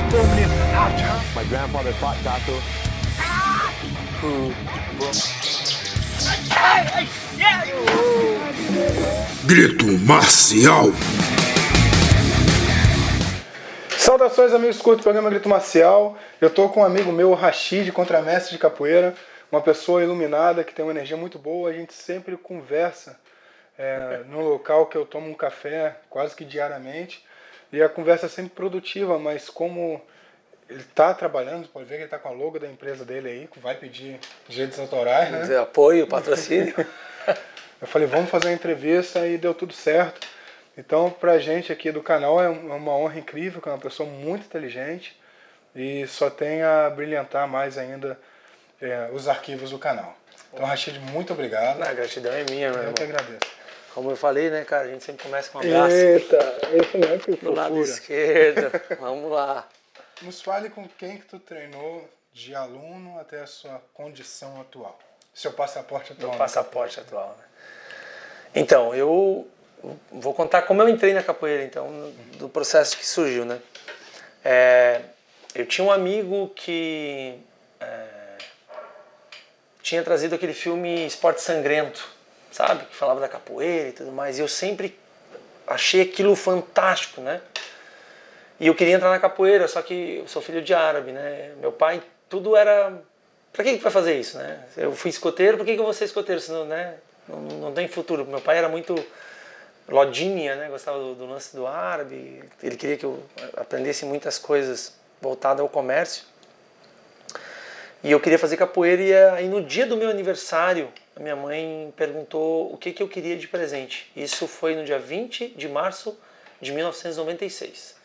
My grandfather fought Tato. Grito Marcial. Saudações, amigos, curto o programa Grito Marcial. Eu tô com um amigo meu, o Rashid, contramestre de capoeira, uma pessoa iluminada que tem uma energia muito boa. A gente sempre conversa no local que eu tomo um café quase que diariamente, e a conversa é sempre produtiva, mas como ele está trabalhando, pode ver que ele está com a logo da empresa dele aí, que vai pedir direitos autorais, né? Apoio, patrocínio. Eu falei, vamos fazer uma entrevista, e deu tudo certo. Então, pra gente aqui do canal é uma honra incrível, que é uma pessoa muito inteligente e só tem a brilhantar mais ainda os arquivos do canal. Então, Rashid, muito obrigado. A gratidão é minha, meu irmão. Eu que agradeço. Como eu falei, né, cara, a gente sempre começa com um abraço. Eita, esse não é que Do lado fofura. esquerdo, vamos lá. Nos fale com quem que tu treinou de aluno até a sua condição atual. Seu passaporte atual. Meu passaporte atual, né? Então, eu vou contar como eu entrei na capoeira, então, do processo que surgiu, né? Eu tinha um amigo que tinha trazido aquele filme Esporte Sangrento, sabe? Que falava da capoeira e tudo mais, e eu sempre achei aquilo fantástico, né? E eu queria entrar na capoeira, só que eu sou filho de árabe, né? Meu pai, tudo era... Pra que vai fazer isso, né? Eu fui escoteiro, por que eu vou ser escoteiro? Senão, né? Não tem futuro. Meu pai era muito lodinha, né? Gostava do lance do árabe. Ele queria que eu aprendesse muitas coisas voltadas ao comércio. E eu queria fazer capoeira, e aí no dia do meu aniversário, a minha mãe perguntou o que eu queria de presente. Isso foi no dia 20 de março de 1996.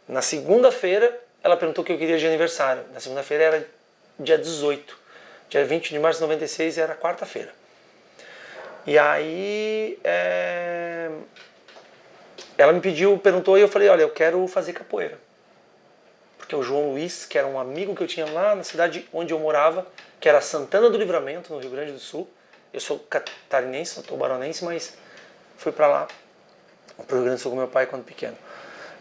Na segunda-feira, ela perguntou o que eu queria de aniversário. Na segunda-feira era dia 18. Dia 20 de março de 96 era quarta-feira. E aí ela me perguntou, e eu falei, olha, eu quero fazer capoeira. Porque o João Luiz, que era um amigo que eu tinha lá na cidade onde eu morava, que era Santana do Livramento, no Rio Grande do Sul. Eu sou catarinense, sou tubaronense, mas fui pra lá, pro Rio Grande do Sul com meu pai quando pequeno.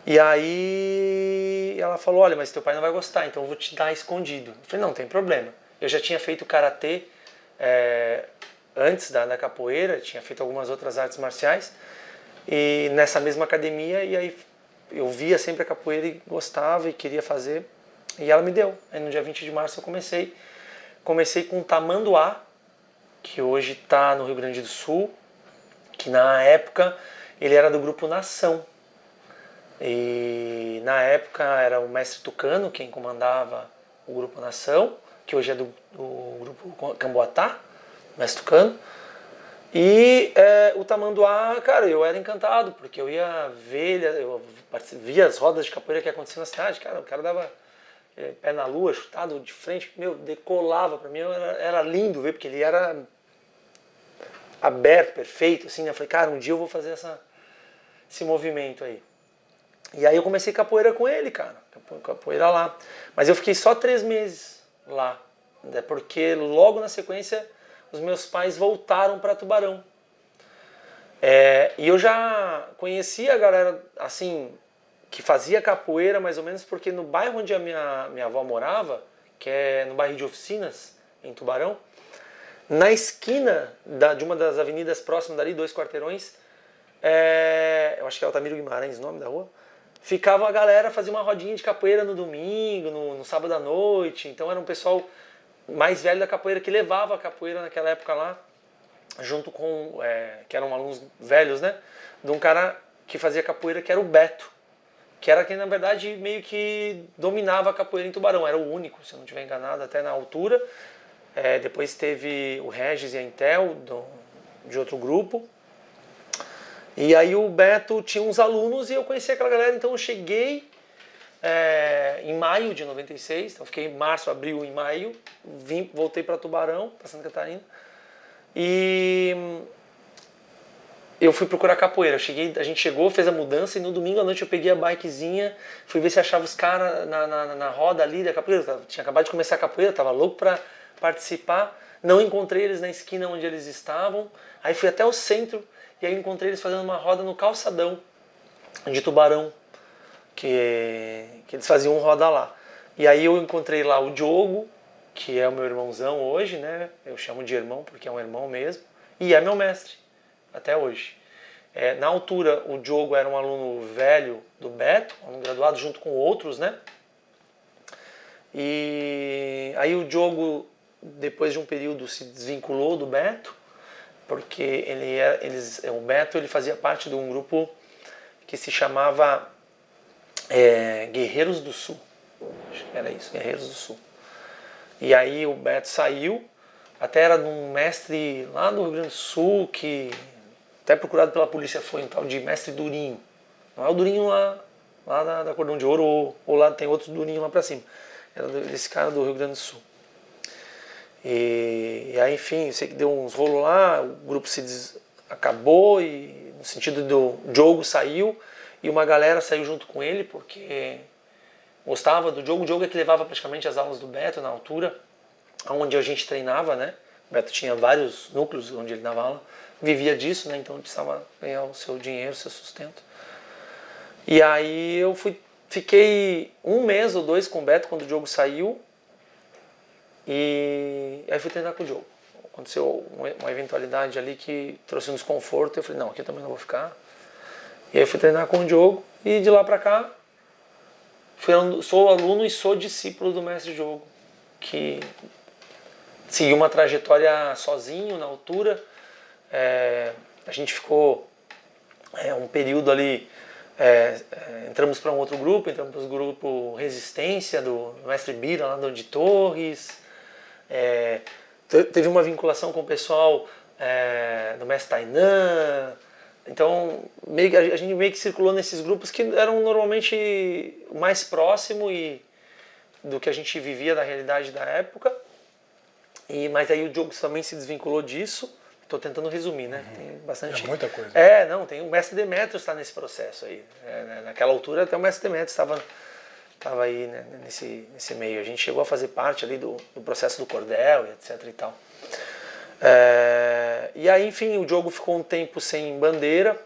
E aí ela falou, olha, mas teu pai não vai gostar, então eu vou te dar escondido. Eu falei, não tem problema. Eu já tinha feito karatê antes da capoeira, tinha feito algumas outras artes marciais, e nessa mesma academia, e aí eu via sempre a capoeira e gostava e queria fazer, e ela me deu. Aí no dia 20 de março eu comecei com o tamanduá, que hoje está no Rio Grande do Sul, que na época ele era do grupo Nação. E na época era o mestre Tucano quem comandava o grupo Nação, que hoje é do grupo Camboatá, mestre Tucano. E o tamanduá, cara, eu era encantado, porque eu ia ver, eu via as rodas de capoeira que aconteciam na cidade, cara, o cara dava pé na lua, chutado de frente, meu, decolava pra mim, era lindo ver, porque ele era aberto, perfeito, assim, né? Eu falei, cara, um dia eu vou fazer esse movimento aí. E aí eu comecei capoeira com ele, cara, capoeira lá. Mas eu fiquei só 3 meses lá, né? Porque logo na sequência os meus pais voltaram para Tubarão. E eu já conhecia a galera, assim, que fazia capoeira mais ou menos, porque no bairro onde a minha avó morava, que é no bairro de Oficinas, em Tubarão, na esquina de uma das avenidas próximas dali, 2 quarteirões, eu acho que é Altamiro Guimarães o nome da rua, ficava a galera, fazia uma rodinha de capoeira no domingo, no sábado à noite. Então era um pessoal mais velho da capoeira que levava a capoeira naquela época lá, junto com, que eram alunos velhos, né? De um cara que fazia capoeira, que era o Beto, que era quem na verdade meio que dominava a capoeira em Tubarão, era o único, se eu não estiver enganado, até na altura. Depois teve o Regis e a Intel, de outro grupo. E aí o Beto tinha uns alunos e eu conheci aquela galera, então eu cheguei em maio de 96, então fiquei em março, abril e maio, voltei para Tubarão, para Santa Catarina, e eu fui procurar capoeira. A gente chegou, fez a mudança, e no domingo à noite eu peguei a bikezinha, fui ver se achava os caras na roda ali da capoeira. Tinha acabado de começar a capoeira, tava louco para participar, não encontrei eles na esquina onde eles estavam, aí fui até o centro, e aí encontrei eles fazendo uma roda no calçadão de Tubarão. que eles faziam um roda lá. E aí eu encontrei lá o Diogo, que é o meu irmãozão hoje, né? Eu chamo de irmão porque é um irmão mesmo, e é meu mestre até hoje. Na altura, o Diogo era um aluno velho do Beto, um aluno graduado junto com outros, né? E aí o Diogo, depois de um período, se desvinculou do Beto, porque o Beto ele fazia parte de um grupo que se chamava Guerreiros do Sul. Acho que era isso, Guerreiros do Sul. E aí o Beto saiu, até era de um mestre lá do Rio Grande do Sul, que até procurado pela polícia foi um tal de mestre Durinho. Não é o Durinho lá da Cordão de Ouro, ou lá tem outro Durinho lá pra cima. Era desse cara do Rio Grande do Sul. E aí, enfim, eu sei que deu uns rolos lá, o grupo acabou, e no sentido do Diogo saiu, e uma galera saiu junto com ele, porque gostava do Diogo. O Diogo é que levava praticamente as aulas do Beto na altura, onde a gente treinava, né? O Beto tinha vários núcleos onde ele dava aula, vivia disso, né? Então ele precisava ganhar o seu dinheiro, o seu sustento. E aí eu fiquei 1 mês ou 2 com o Beto quando o Diogo saiu, e aí fui treinar com o Diogo. Aconteceu uma eventualidade ali que trouxe um desconforto, eu falei, não, aqui eu também não vou ficar. E aí fui treinar com o Diogo, e de lá pra cá sou aluno e sou discípulo do mestre Diogo, que seguiu uma trajetória sozinho na altura. A gente ficou um período ali, entramos para um outro grupo, entramos para o grupo Resistência, do mestre Bira, lá de Torres. Teve uma vinculação com o pessoal do mestre Tainan. Então a gente meio que circulou nesses grupos que eram normalmente mais próximo do que a gente vivia da realidade da época. Mas aí o Diogo também se desvinculou disso. Estou tentando resumir, né? Tem bastante. É muita coisa. Não, tem o mestre Demetrios está nesse processo aí. Naquela altura até o mestre Demetrios estava aí, né, nesse meio. A gente chegou a fazer parte ali do processo do cordel, etc e tal. E aí, enfim, o Diogo ficou um tempo sem bandeira,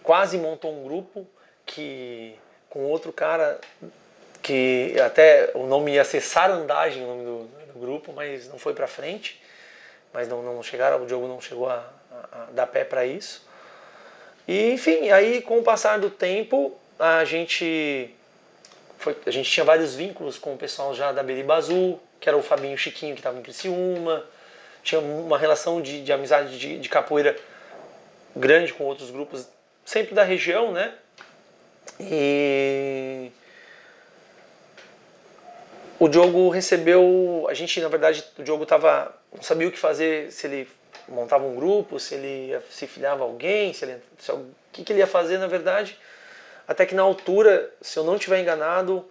quase montou um grupo com outro cara, que até o nome ia ser Sarandagem, o nome do grupo, mas não foi pra frente. Mas não chegaram, o Diogo não chegou a dar pé para isso. E enfim, aí com o passar do tempo, a gente tinha vários vínculos com o pessoal já da Beriba Azul, que era o Fabinho e o Chiquinho, que estavam em Criciúma. Tinha uma relação de amizade de capoeira grande com outros grupos, sempre da região, né? E o Diogo recebeu, na verdade, o Diogo não sabia o que fazer, se ele montava um grupo, se ele se filiava a alguém, o que ele ia fazer, na verdade. Até que na altura, se eu não estiver enganado,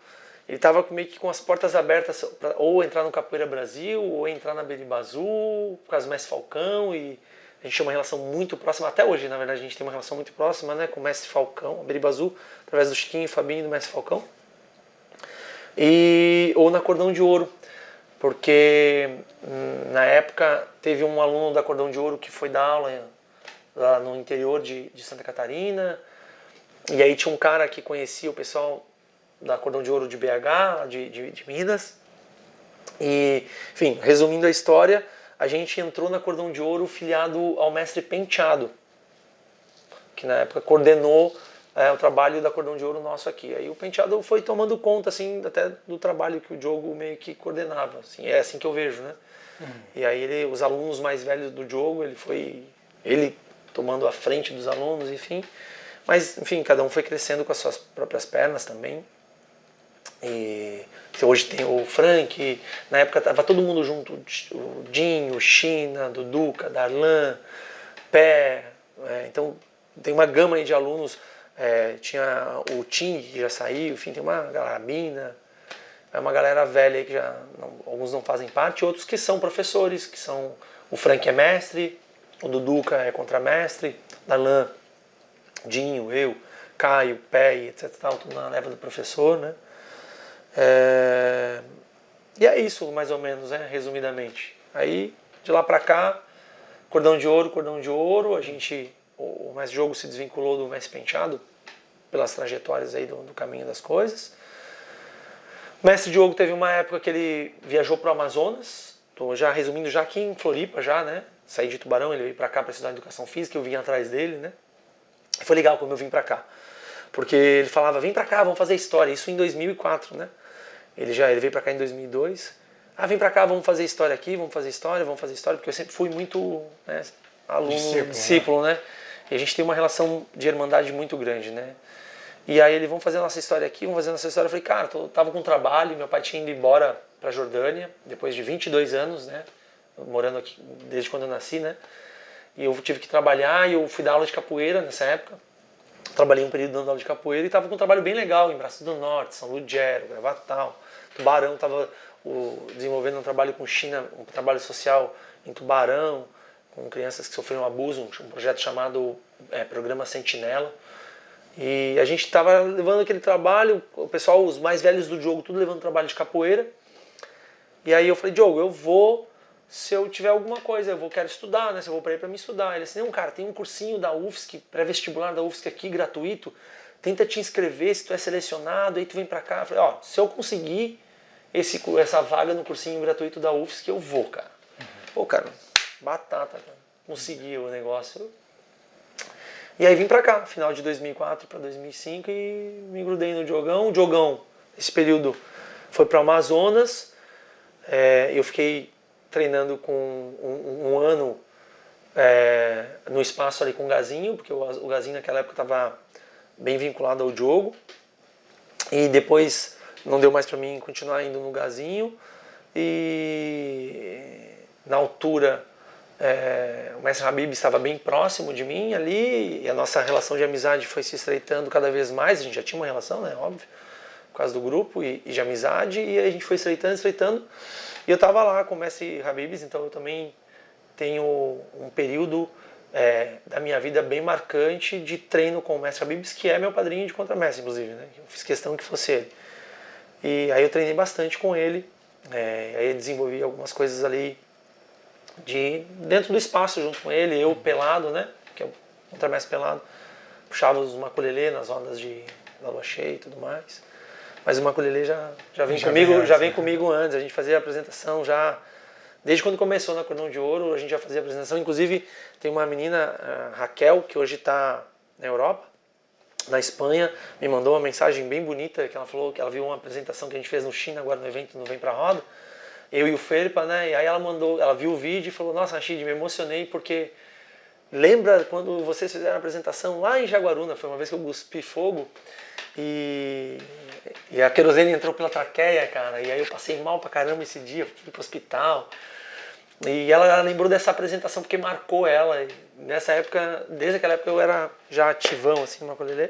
ele estava meio que com as portas abertas para ou entrar no Capoeira Brasil, ou entrar na Beriba Azul, por causa do Mestre Falcão, e a gente tinha uma relação muito próxima, até hoje, na verdade, a gente tem uma relação muito próxima, né, com o Mestre Falcão, a Beriba Azul, através do Chiquinho, Fabinho e do Mestre Falcão. Ou na Cordão de Ouro, porque na época teve um aluno da Cordão de Ouro que foi dar aula lá no interior de Santa Catarina, e aí tinha um cara que conhecia o pessoal da Cordão de Ouro de BH, de Minas. E, enfim, resumindo a história, a gente entrou na Cordão de Ouro filiado ao mestre Penteado, que na época coordenou o trabalho da Cordão de Ouro nosso aqui. Aí o Penteado foi tomando conta, assim, até do trabalho que o Diogo meio que coordenava. Assim, é assim que eu vejo, né? E aí os alunos mais velhos do Diogo, ele tomando a frente dos alunos, enfim. Mas, enfim, cada um foi crescendo com as suas próprias pernas também. E hoje tem o Frank, na época estava todo mundo junto, o Dinho, o China, Duduca, Darlan, Pé. Então tem uma gama aí de alunos. Tinha o Tim, que já saiu, enfim, tem uma galera, é uma galera velha aí que alguns não fazem parte, outros que são professores, o Frank é mestre, o Duduca é contramestre, Darlan, Dinho, eu, Caio, Pé, etc, tudo na leva do professor, né? E é isso, mais ou menos, né, resumidamente. Aí, de lá pra cá, Cordão de Ouro, o mestre Diogo se desvinculou do mestre Penteado, pelas trajetórias aí do caminho das coisas. O mestre Diogo teve uma época que ele viajou para o Amazonas, tô já resumindo já aqui em Floripa já, né? Saí de Tubarão, ele veio para cá para estudar educação física, eu vim atrás dele, né? E foi legal quando eu vim para cá, porque ele falava, vem para cá, vamos fazer história, isso em 2004, né? Ele veio para cá em 2002, vem para cá, vamos fazer história aqui, vamos fazer história, porque eu sempre fui muito, né, aluno, discípulo, né? E a gente tem uma relação de irmandade muito grande, né? E aí ele, vamos fazer a nossa história aqui, vamos fazer a nossa história. Eu falei, cara, eu tava com trabalho, meu pai tinha ido embora pra Jordânia, depois de 22 anos, né? Morando aqui desde quando eu nasci, né? E eu tive que trabalhar e eu fui dar aula de capoeira nessa época. Trabalhei um período dando aula de capoeira e tava com um trabalho bem legal em Braços do Norte, São Lugero, Gravatal, Tubarão. Tava desenvolvendo um trabalho com China, um trabalho social em Tubarão, com crianças que sofreram abuso, um projeto chamado Programa Sentinela. E a gente estava levando aquele trabalho, o pessoal, os mais velhos do Diogo, tudo levando trabalho de capoeira. E aí eu falei, Diogo, eu vou, se eu tiver alguma coisa, quero estudar, né? Se eu vou para ir para me estudar. Ele disse, não, cara, tem um cursinho da UFSC, pré-vestibular da UFSC aqui, gratuito, tenta te inscrever, se tu é selecionado, aí tu vem para cá. Eu falei, se eu conseguir essa vaga no cursinho gratuito da UFSC, eu vou, cara. Pô, cara, batata, cara. Consegui o negócio. E aí vim pra cá, final de 2004 para 2005 e me grudei no Diogão. O Diogão, nesse período, foi para o Amazonas. Eu fiquei treinando com um ano no espaço ali com o Gazinho, porque o Gazinho naquela época estava bem vinculado ao Diogo. E depois não deu mais para mim continuar indo no Gazinho. E na altura... o mestre Habib estava bem próximo de mim ali e a nossa relação de amizade foi se estreitando cada vez mais. A gente já tinha uma relação, né, óbvio, por causa do grupo e de amizade, e a gente foi estreitando. E eu estava lá com o mestre Habib, então eu também tenho um período da minha vida bem marcante de treino com o mestre Habib, que é meu padrinho de contramestre, inclusive, né? Eu fiz questão que fosse ele. E aí eu treinei bastante com ele, aí eu desenvolvi algumas coisas ali dentro do espaço junto com ele, eu pelado, né, que é o contramestre pelado, puxava os maculelê nas rodas da lua cheia e tudo mais. Mas o maculelê já vem comigo antes, a gente fazia a apresentação já, desde quando começou na Cordão de Ouro, a gente já fazia a apresentação. Inclusive tem uma menina, a Raquel, que hoje está na Europa, na Espanha, me mandou uma mensagem bem bonita, que ela falou que ela viu uma apresentação que a gente fez no China, agora no evento no Vem Pra Roda, eu e o Ferpa, né? E aí ela viu o vídeo e falou, nossa, Rashid, me emocionei porque lembra quando vocês fizeram a apresentação lá em Jaguaruna, foi uma vez que eu cuspi fogo e a querosene entrou pela traqueia, cara, e aí eu passei mal pra caramba esse dia, fui pro hospital. E ela lembrou dessa apresentação porque marcou ela. E nessa época, desde aquela época eu era já ativão assim no maculelê.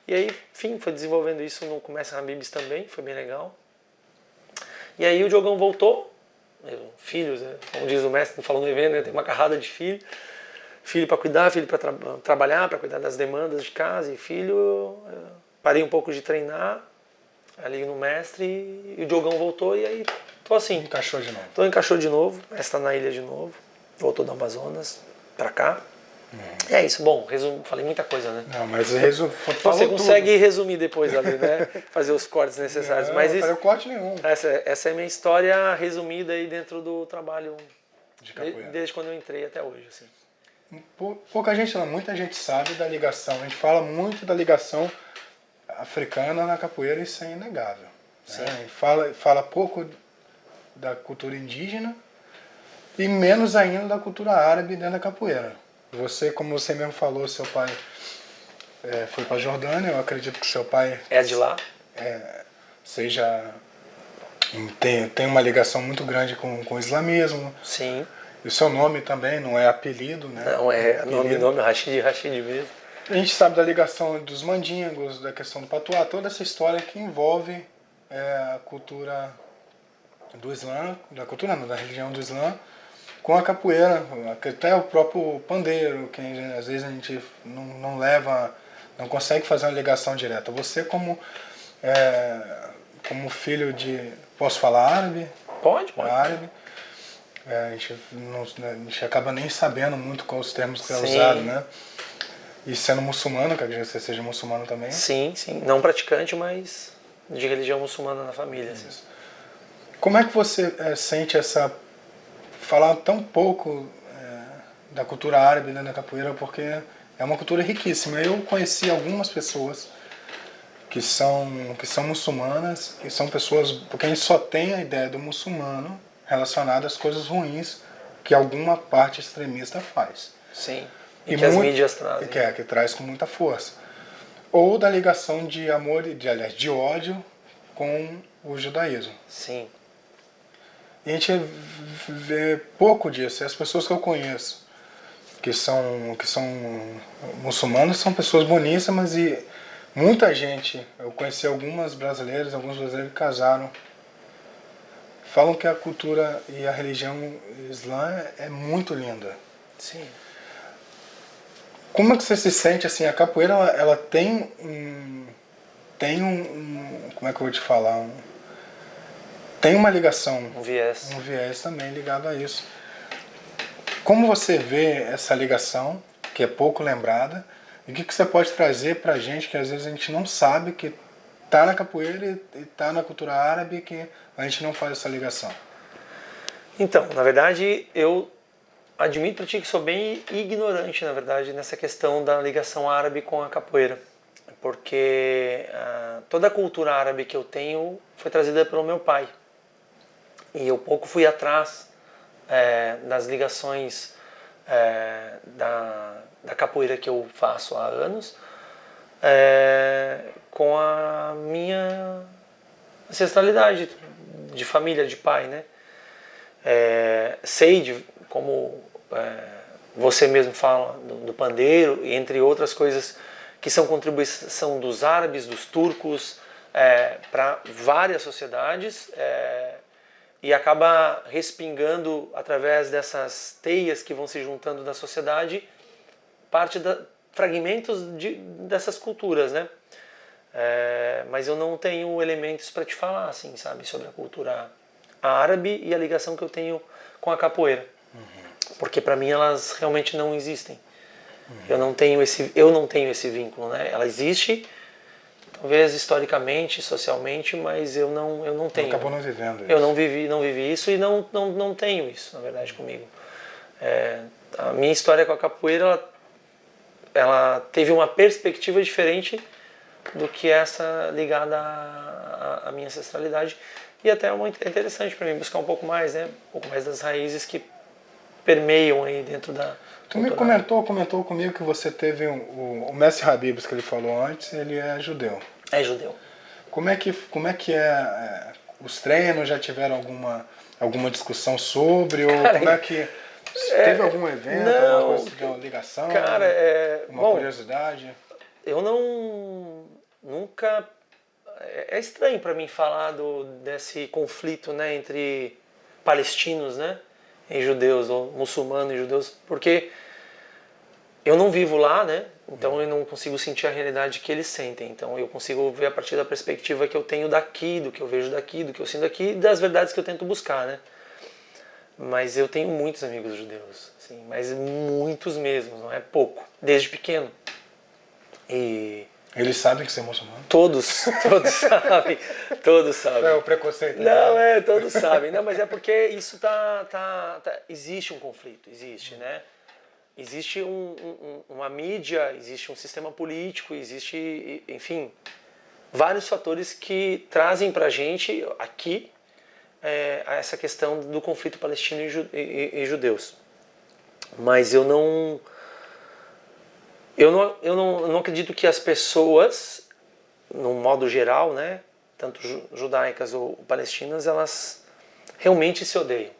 E aí, enfim, foi desenvolvendo isso no Comércio Habibs também, foi bem legal. E aí o Diogão voltou, filhos, né? Como diz o mestre, falou no evento, né? Tem uma carrada de filho para cuidar, filho para trabalhar, para cuidar das demandas de casa e filho. Parei um pouco de treinar ali no mestre e o Diogão voltou e aí tô assim. Encaixou de novo. Encaixou de novo, está na ilha de novo, voltou do Amazonas para cá. É isso, bom, falei muita coisa, né? Não, mas você consegue resumir depois ali, né? Fazer os cortes necessários. Não, mas não isso, corte nenhum. Essa é a minha história resumida aí dentro do trabalho De capoeira. desde quando eu entrei até hoje, assim. Muita gente sabe da ligação. A gente fala muito da ligação africana na capoeira, isso é inegável. Né? A gente fala pouco da cultura indígena e menos ainda da cultura árabe dentro da capoeira. Você, como você mesmo falou, seu pai foi para a Jordânia, eu acredito que seu pai é de lá, tem uma ligação muito grande com o islamismo. Sim. E o seu nome também não é apelido, né? Não, é nome Rashid mesmo. A gente sabe da ligação dos mandingos, da questão do patuá, toda essa história que envolve a cultura do Islã, da religião do Islã, com a capoeira, até o próprio pandeiro, que às vezes a gente não consegue fazer uma ligação direta. Você como filho de... Posso falar árabe? Pode. Árabe. A gente acaba nem sabendo muito quais os termos que é usado, né? E sendo muçulmano, que acredito que você seja muçulmano também. Sim, sim. Não praticante, mas de religião muçulmana na família. Assim. Como é que você sente essa... falar tão pouco da cultura árabe, né, da capoeira, porque é uma cultura riquíssima. Eu conheci algumas pessoas que são muçulmanas e são pessoas... porque a gente só tem a ideia do muçulmano relacionada às coisas ruins que alguma parte extremista faz. Sim. E que as mídias trazem. Que traz com muita força. Ou da ligação de amor, aliás, de ódio com o judaísmo. Sim. E a gente vê pouco disso. E as pessoas que eu conheço que são muçulmanos são pessoas boníssimas e muita gente, eu conheci alguns brasileiros que casaram, falam que a cultura e a religião islã é muito linda. Sim. Como é que você se sente assim? A capoeira ela tem como é que eu vou te falar? Tem uma ligação, um viés também ligado a isso. Como você vê essa ligação, que é pouco lembrada, e o que você pode trazer pra gente que às vezes a gente não sabe que tá na capoeira e tá na cultura árabe e que a gente não faz essa ligação? Então, na verdade, eu admito para ti que sou bem ignorante, na verdade, nessa questão da ligação árabe com a capoeira. Porque toda a cultura árabe que eu tenho foi trazida pelo meu pai. E eu pouco fui atrás das ligações da capoeira que eu faço há anos com a minha ancestralidade de família, de pai, né? Sei como você mesmo fala do pandeiro, entre outras coisas que são contribuição dos árabes, dos turcos, para várias sociedades, e acaba respingando através dessas teias que vão se juntando na sociedade fragmentos dessas culturas, né? Mas eu não tenho elementos para te falar, assim, sabe, sobre a cultura árabe e a ligação que eu tenho com a capoeira, porque para mim elas realmente não existem. Eu não tenho esse vínculo, né? Ela existe, talvez historicamente, socialmente, mas eu não tenho. Acabou não vivendo isso. Eu não vivi isso e não tenho isso, na verdade, comigo. A minha história com a capoeira, ela teve uma perspectiva diferente do que essa ligada à minha ancestralidade. E até é muito interessante para mim buscar um pouco mais, né? Um pouco mais das raízes que permeiam aí dentro da... Tu me comentou comigo que você teve o Mestre Habibs, que ele falou antes, ele é judeu. É judeu. Como é que os treinos, já tiveram alguma discussão sobre, ou cara, como é que... Teve algum evento, alguma coisa de uma ligação? Cara, uma curiosidade? Eu nunca... É estranho para mim falar desse conflito, né, entre palestinos, né, e judeus, ou muçulmanos e judeus, porque eu não vivo lá, né, então eu não consigo sentir a realidade que eles sentem. Então eu consigo ver a partir da perspectiva que eu tenho daqui, do que eu vejo daqui, do que eu sinto daqui, e das verdades que eu tento buscar, né. Mas eu tenho muitos amigos judeus, assim, mas muitos mesmo, não é pouco, desde pequeno. E... Eles sabem que você é muçulmano? Todos sabem, todos sabem. É o preconceito. Não, todos sabem. Não, mas é porque isso existe um conflito, existe, né? Existe uma mídia, existe um sistema político, existe, enfim, vários fatores que trazem pra gente aqui essa questão do conflito palestino e judeus. Mas eu não acredito que as pessoas, no modo geral, né, tanto judaicas ou palestinas, elas realmente se odeiam.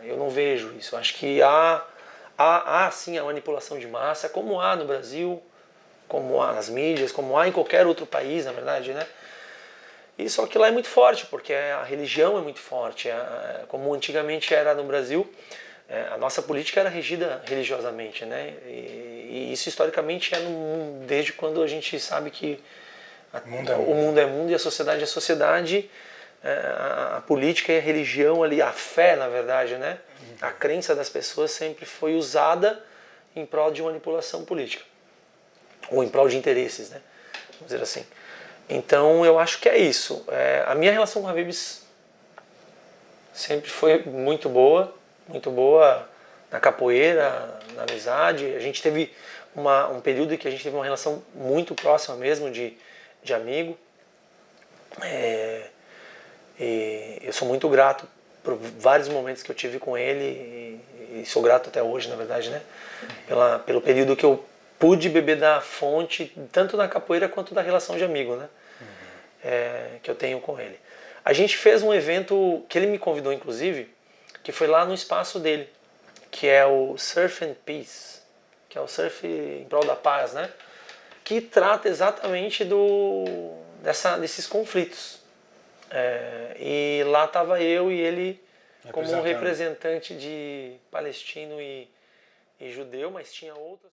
Eu não vejo isso. Acho que há sim a manipulação de massa, como há no Brasil, como há nas mídias, como há em qualquer outro país, na verdade, né? E só que lá é muito forte, porque a religião é muito forte. Como antigamente era no Brasil, a nossa política era regida religiosamente, né? E isso historicamente desde quando a gente sabe que o mundo é mundo e a sociedade é sociedade, a política e a religião ali, a fé, na verdade, né? A crença das pessoas sempre foi usada em prol de manipulação política, ou em prol de interesses, né? Vamos dizer assim. Então eu acho que é isso. A minha relação com o Habib's sempre foi muito boa na capoeira, na amizade. A gente teve um período em que a gente teve uma relação muito próxima mesmo de amigo. E eu sou muito grato por vários momentos que eu tive com ele e sou grato até hoje, na verdade, né? Pelo período que eu pude beber da fonte, tanto da capoeira quanto da relação de amigo, né? Que eu tenho com ele. A gente fez um evento que ele me convidou, inclusive, que foi lá no espaço dele, que é o Surf and Peace, que é o surf em prol da paz, né? Que trata exatamente desses conflitos. E lá estava eu e ele como um representante de palestino e judeu, mas tinha outras